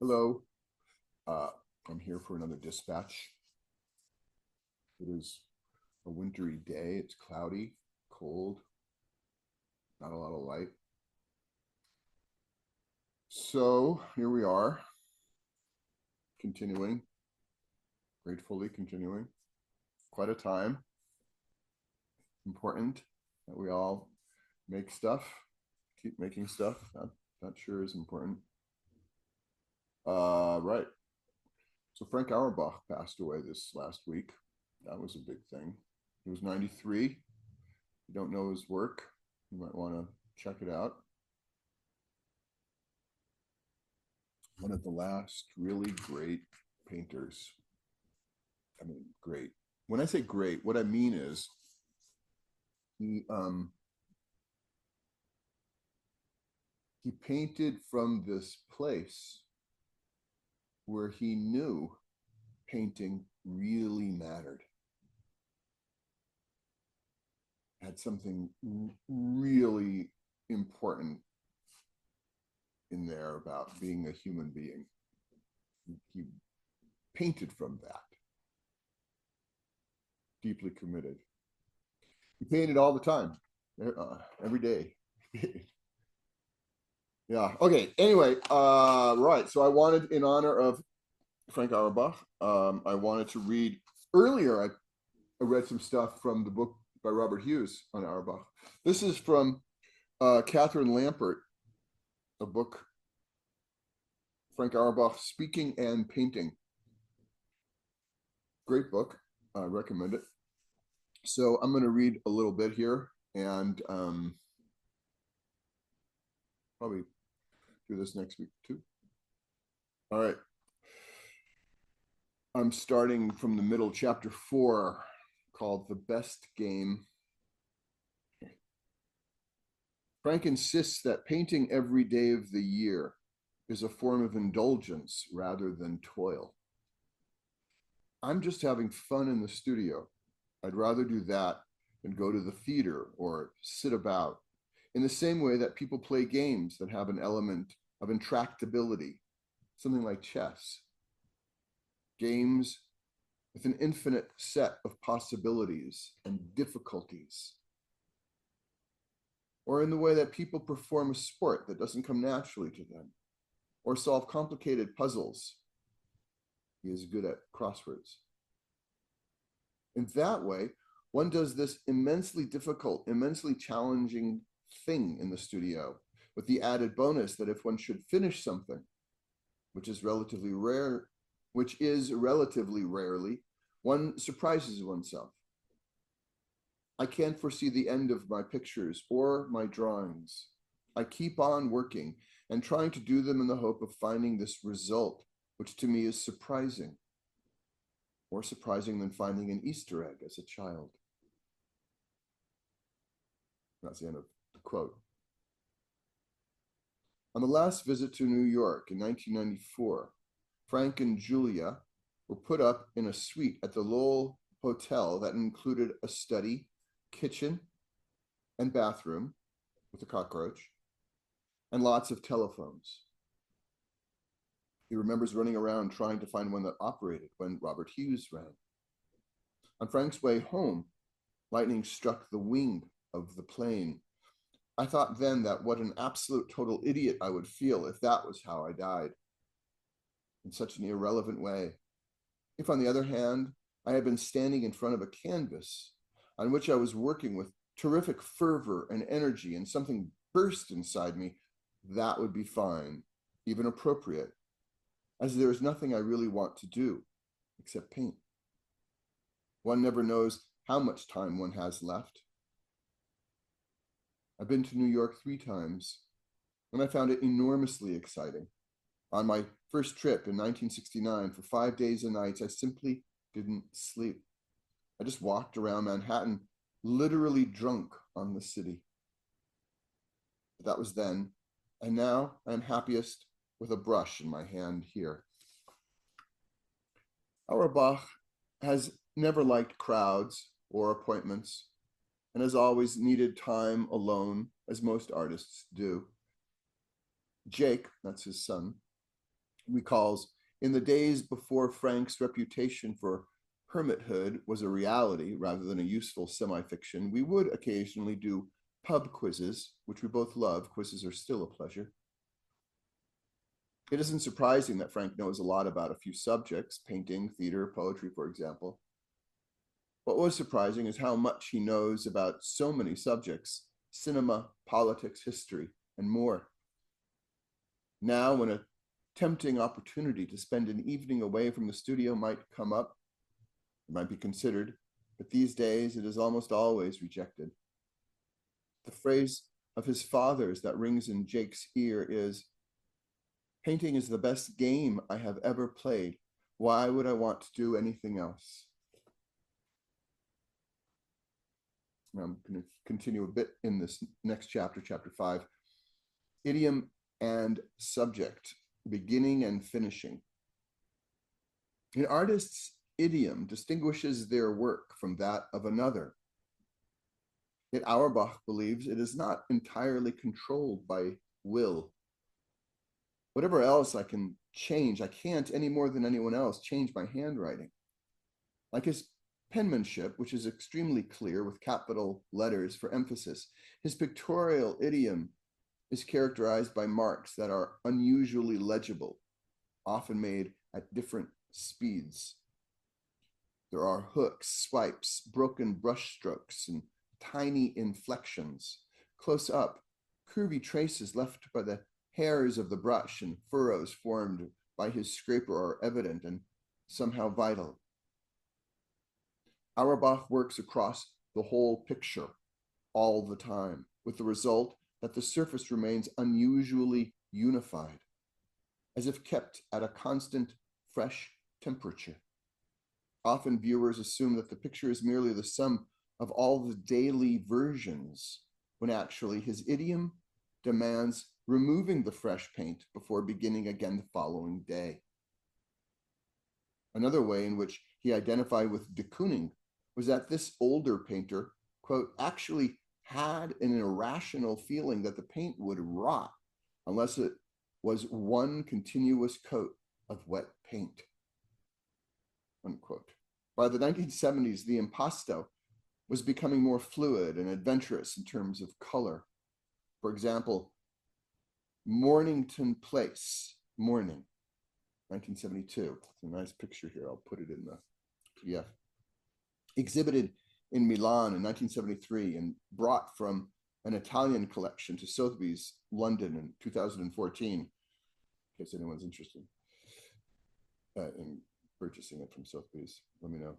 Hello. Uh, I'm here for another dispatch. It is a wintry day. It's cloudy, cold, not a lot of light. So here we are, continuing, gratefully continuing. Quite a time. Important that we all make stuff, keep making stuff. That sure is important. Right. So Frank Auerbach passed away this last week. That was a big thing. He was 93. If you don't know his work, you might want to check it out. One of the last really great painters. I mean, great. When I say great, what I mean is he he painted from this place where he knew painting really mattered. Had something really important in there about being a human being. He painted from that, deeply committed. He painted all the time, every day. Yeah. Okay. Anyway, right. So I wanted, in honor of Frank Auerbach, I wanted to read earlier. I read some stuff from the book by Robert Hughes on Auerbach. This is from Catherine Lampert, a book, Frank Auerbach, Speaking and Painting. Great book. I recommend it. So I'm going to read a little bit here and probably do this next week too. All right. I'm starting from the middle, chapter 4, called The Best Game. Frank insists that painting every day of the year is a form of indulgence rather than toil. I'm just having fun in the studio. I'd rather do that than go to the theater or sit about, in the same way that people play games that have an element of intractability, something like chess. Games with an infinite set of possibilities and difficulties. Or in the way that people perform a sport that doesn't come naturally to them, or solve complicated puzzles. He is good at crosswords. In that way, one does this immensely difficult, immensely challenging thing in the studio, with the added bonus that if one should finish something, which is relatively rarely, one surprises oneself. I can't foresee the end of my pictures or my drawings. I keep on working and trying to do them in the hope of finding this result, which to me is surprising, more surprising than finding an Easter egg as a child. That's the end of the quote. On the last visit to New York in 1994, Frank and Julia were put up in a suite at the Lowell Hotel that included a study, kitchen, and bathroom with a cockroach, and lots of telephones. He remembers running around trying to find one that operated when Robert Hughes rang. On Frank's way home, lightning struck the wing of the plane. I thought then that what an absolute total idiot I would feel if that was how I died, in such an irrelevant way. If, on the other hand, I had been standing in front of a canvas on which I was working with terrific fervor and energy, and something burst inside me, that would be fine, even appropriate, as there is nothing I really want to do except paint. One never knows how much time one has left. I've been to New York 3 times, and I found it enormously exciting. On my first trip in 1969, for 5 days and nights, I simply didn't sleep. I just walked around Manhattan, literally drunk on the city. But that was then, and now I'm happiest with a brush in my hand here. Auerbach has never liked crowds or appointments, and has always needed time alone, as most artists do. Jake, that's his son, recalls, in the days before Frank's reputation for hermithood was a reality rather than a useful semi-fiction, we would occasionally do pub quizzes, which we both love. Quizzes are still a pleasure. It isn't surprising that Frank knows a lot about a few subjects, painting, theater, poetry, for example. What was surprising is how much he knows about so many subjects: cinema, politics, history, and more. Now, when a tempting opportunity to spend an evening away from the studio might come up, it might be considered, but these days it is almost always rejected. The phrase of his father's that rings in Jake's ear is, "Painting is the best game I have ever played. Why would I want to do anything else?" Now I'm going to continue a bit in this next chapter, chapter 5. Idiom and subject, beginning and finishing. An artist's idiom distinguishes their work from that of another. Yet Auerbach believes it is not entirely controlled by will. Whatever else I can change, I can't, any more than anyone else, change my handwriting. Like his penmanship, which is extremely clear with capital letters for emphasis, his pictorial idiom is characterized by marks that are unusually legible, often made at different speeds. There are hooks, swipes, broken brush strokes, and tiny inflections. Close up, curvy traces left by the hairs of the brush and furrows formed by his scraper are evident and somehow vital. Auerbach works across the whole picture all the time, with the result that the surface remains unusually unified, as if kept at a constant, fresh temperature. Often viewers assume that the picture is merely the sum of all the daily versions, when actually his idiom demands removing the fresh paint before beginning again the following day. Another way in which he identified with de Kooning was that this older painter, quote, actually had an irrational feeling that the paint would rot unless it was one continuous coat of wet paint, unquote. By the 1970s, the impasto was becoming more fluid and adventurous in terms of color. For example, Mornington Place, Morning, 1972. It's a nice picture here. I'll put it in the PDF. Exhibited in Milan in 1973 and brought from an Italian collection to Sotheby's, London in 2014, in case anyone's interested in purchasing it from Sotheby's, let me know.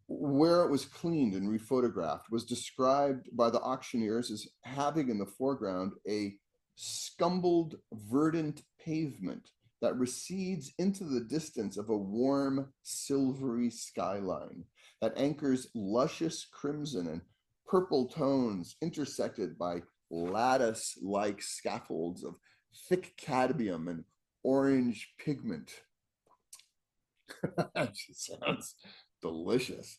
Where it was cleaned and rephotographed was described by the auctioneers as having in the foreground a scumbled verdant pavement that recedes into the distance of a warm silvery skyline that anchors luscious crimson and purple tones intersected by lattice-like scaffolds of thick cadmium and orange pigment. That just sounds delicious.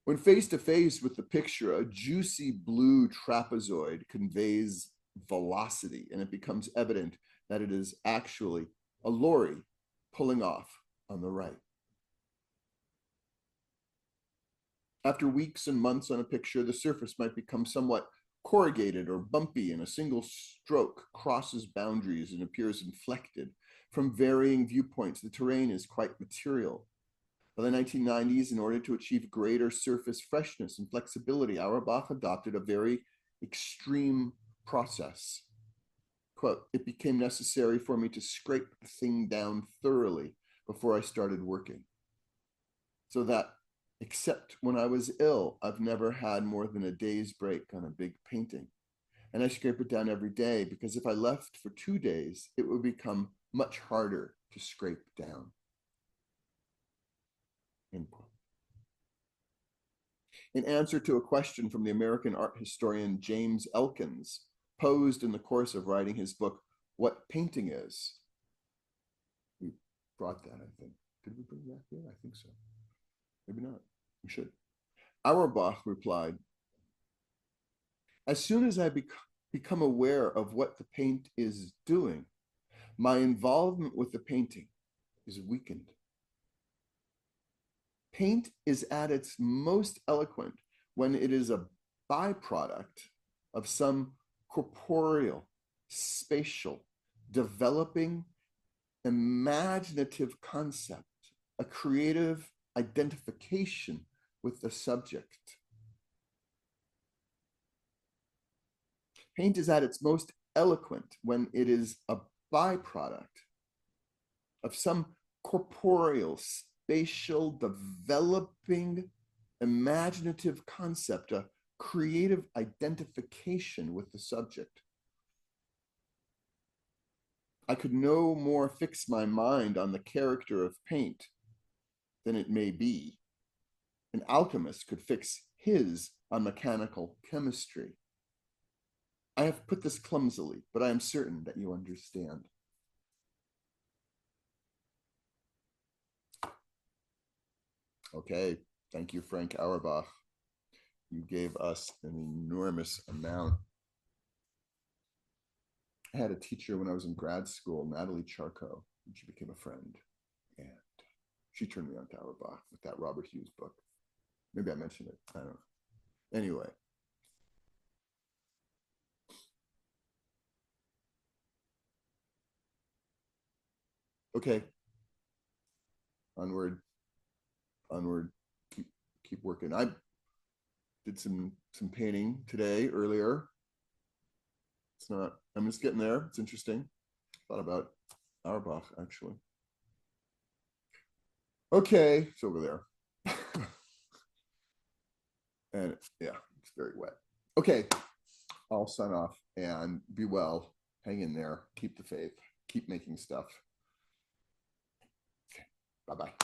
When face to face with the picture, a juicy blue trapezoid conveys velocity, and it becomes evident that it is actually a lorry pulling off on the right. After weeks and months on a picture, the surface might become somewhat corrugated or bumpy, and a single stroke crosses boundaries and appears inflected. From varying viewpoints, the terrain is quite material. By the 1990s, in order to achieve greater surface freshness and flexibility, Auerbach adopted a very extreme process. Quote, "It became necessary for me to scrape the thing down thoroughly before I started working, so that except when I was ill, I've never had more than a day's break on a big painting. And I scrape it down every day because if I left for 2 days, it would become much harder to scrape down." End quote. In answer to a question from the American art historian James Elkins, posed in the course of writing his book, What Painting Is. We brought that, I think. Did we bring that here? I think so. Maybe not. We should. Auerbach replied, "As soon as I become aware of what the paint is doing, My involvement with the painting is weakened. Paint is at its most eloquent when it is a byproduct of some corporeal, spatial, developing, imaginative concept, a creative identification with the subject. Paint is at its most eloquent when it is a byproduct of some corporeal, spatial, developing, imaginative concept, a creative identification with the subject. I could no more fix my mind on the character of paint than it may be. An alchemist could fix his on mechanical chemistry. I have put this clumsily, but I am certain that you understand. Okay, thank you, Frank Auerbach. You gave us an enormous amount. I had a teacher when I was in grad school, Natalie Charcot, and she became a friend. And she turned me on to Auerbach with that Robert Hughes book. Maybe I mentioned it. I don't know. Anyway. Okay. Onward. Onward. Keep working. I did some painting today earlier. It's not, I'm just getting there. It's interesting. Thought about Auerbach actually. Okay, it's over there. And yeah, it's very wet. Okay, I'll sign off and be well. Hang in there. Keep the faith. Keep making stuff. Okay, bye-bye.